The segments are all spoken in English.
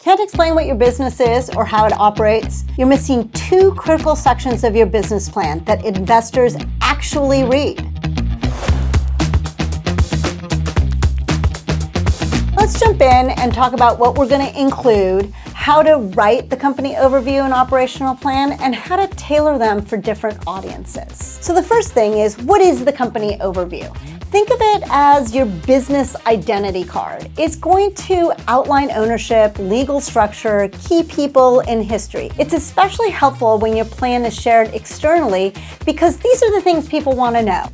Can't explain what your business is or how it operates? You're missing two critical sections of your business plan that investors actually read. Let's jump in and talk about what we're going to include, how to write the company overview and operational plan, and how to tailor them for different audiences. So the first thing is, what is the company overview? Think of it as your business identity card. It's going to outline ownership, legal structure, key people, and history. It's especially helpful when your plan is shared externally because these are the things people want to know.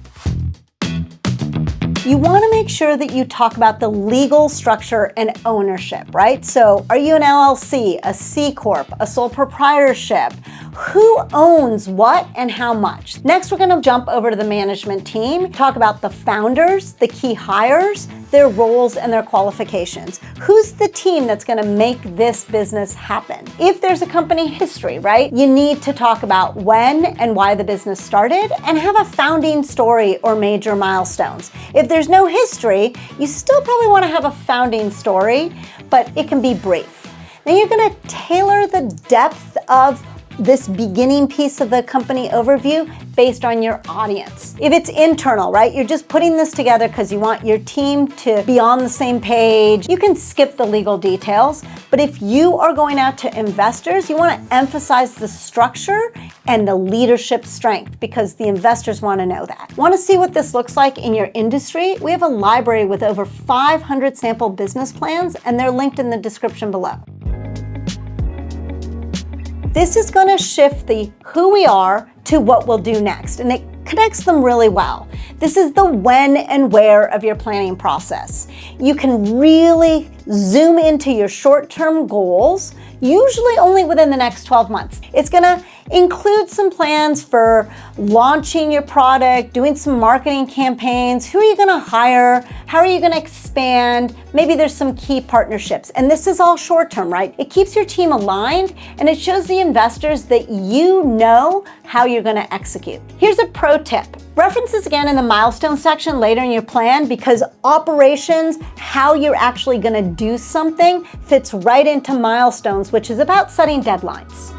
You want to make sure that you talk about the legal structure and ownership, right? So are you an LLC, a C Corp, a sole proprietorship? Who owns what and how much? Next, we're going to jump over to the management team, talk about the founders, the key hires, their roles and their qualifications. Who's the team that's going to make this business happen? If there's a company history, right, you need to talk about when and why the business started and have a founding story or major milestones. If there's no history, you still probably want to have a founding story, but it can be brief. Then you're going to tailor the depth of this beginning piece of the company overview based on your audience. If it's internal, right, you're just putting this together because you want your team to be on the same page, you can skip the legal details. But if you are going out to investors, you want to emphasize the structure and the leadership strength because the investors want to know that. Want to see what this looks like in your industry? We have a library with over 500 sample business plans, and they're linked in the description below. This is going to shift the who we are to what we'll do next, and it connects them really well. This is the when and where of your planning process. You can really zoom into your short-term goals, usually only within the next 12 months. It's going to include some plans for launching your product, doing some marketing campaigns. Who are you going to hire? How are you going to expand? Maybe there's some key partnerships. And this is all short-term, right? It keeps your team aligned and it shows the investors that you know how you're going to execute. Here's a pro tip. Reference this again in the milestone section later in your plan because operations, how you're actually going to do something, fits right into milestones, which is about setting deadlines.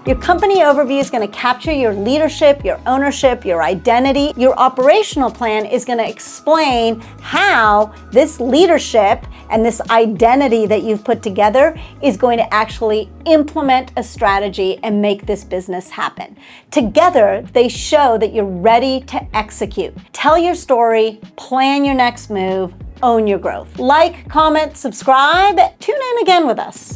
Your company overview is going to capture your leadership, your ownership, your identity. Your operational plan is going to explain how this leadership and this identity that you've put together is going to actually implement a strategy and make this business happen. Together, they show that you're ready to execute. Tell your story, plan your next move, own your growth. Like, comment, subscribe, tune in again with us.